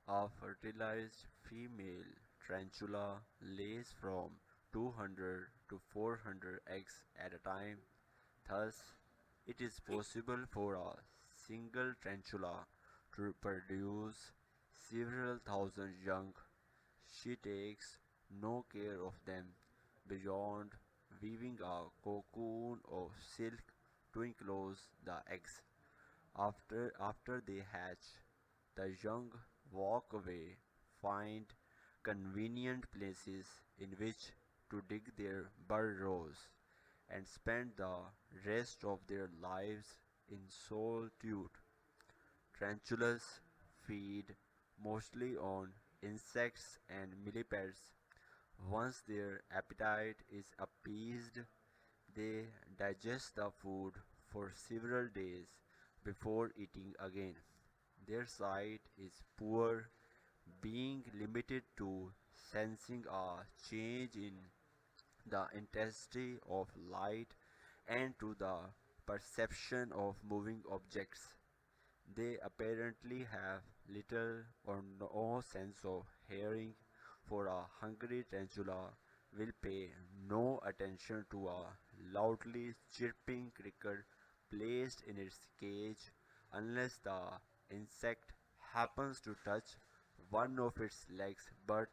A fertilized female tarantula lays from 200 to 400 eggs at a time. Thus, it is possible for a single tarantula to produce several thousand young. She takes no care of them beyond weaving a cocoon of silk to enclose the eggs. After they hatch, the young walk away, find convenient places in which to dig their burrows, and spend the rest of their lives in solitude. Tarantulas feed mostly on insects and millipedes. Once their appetite is appeased, they digest the food for several days before eating again. Their sight is poor, being limited to sensing a change in the intensity of light and to the perception of moving objects. They apparently have little or no sense of hearing, for a hungry tarantula will pay no attention to a loudly chirping cricket placed in its cage unless the insect happens to touch one of its legs. But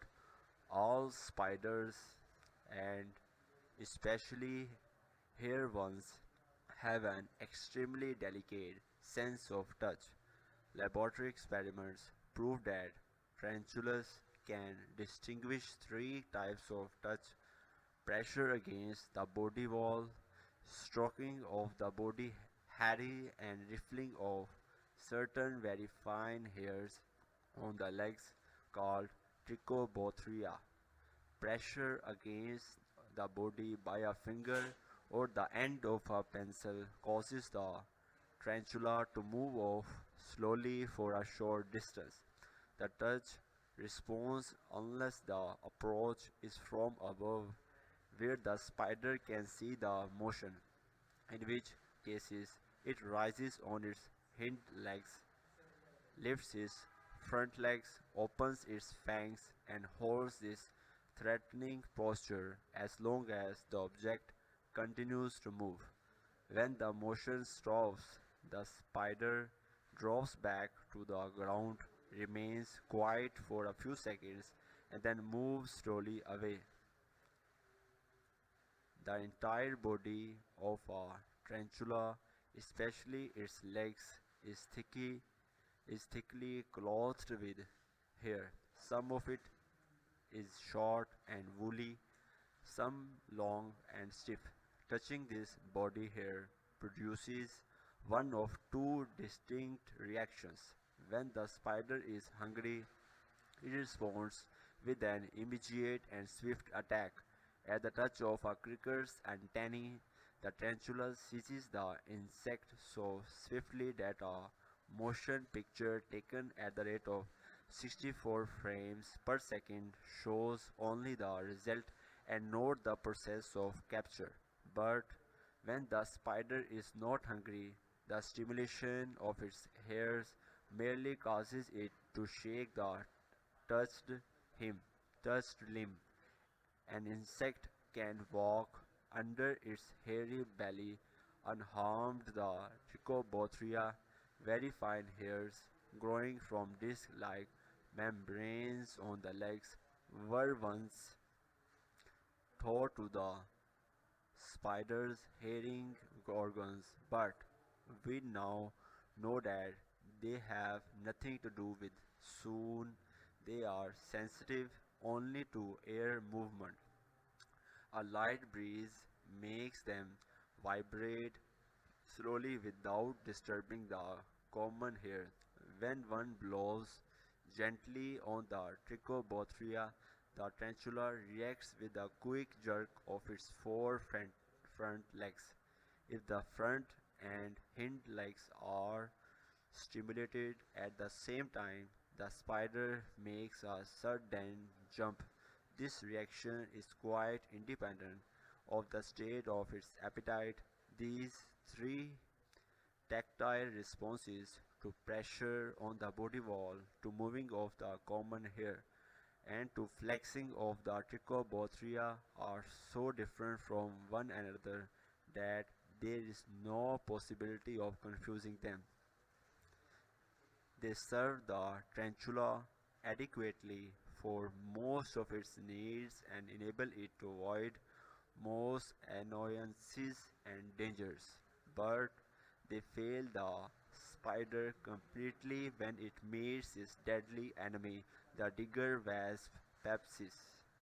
all spiders, and especially hair ones, have an extremely delicate sense of touch. Laboratory experiments prove that tarantulas can distinguish three types of touch: pressure against the body wall, stroking of the body hair, and riffling of certain very fine hairs on the legs called trichobothria. Pressure against the body by a finger or the end of a pencil causes the tarantula to move off slowly for a short distance. The touch responds unless the approach is from above, where the spider can see the motion, in which cases it rises on its hind legs, lifts its front legs, opens its fangs, and holds this threatening posture as long as the object continues to move. When the motion stops, the spider drops back to the ground, remains quiet for a few seconds, and then moves slowly away. The entire body of a tarantula, especially its legs, is thickly clothed with hair. Some of it is short and woolly, some long and stiff. Touching this body hair produces one of two distinct reactions. When the spider is hungry, it responds with an immediate and swift attack. At the touch of a cricker's antennae, the tarantula seizes the insect so swiftly that a motion picture taken at the rate of 64 frames per second shows only the result and not the process of capture. But when the spider is not hungry, the stimulation of its hairs merely causes it to shake the touched him, touched limb. An insect can walk under its hairy belly unharmed. The Trichobothria, very fine hairs growing from disc-like membranes on the legs, were once thought to the spiders' hearing organs, but we now know that they have nothing to do with. Soon they are sensitive only to air movement. A light breeze makes them vibrate slowly without disturbing the common hair. When one blows gently on the Trichobothria, the tarantula reacts with a quick jerk of its four front legs. If the front and hind legs are stimulated at the same time, the spider makes a sudden jump. This reaction is quite independent of the state of its appetite. These three tactile responses to pressure on the body wall, to moving of the common hair, and to flexing of the trichobothria are so different from one another that there is no possibility of confusing them. They serve the tarantula adequately for most of its needs and enable it to avoid most annoyances and dangers, but they fail the spider completely when it meets its deadly enemy, the digger wasp Pepsis.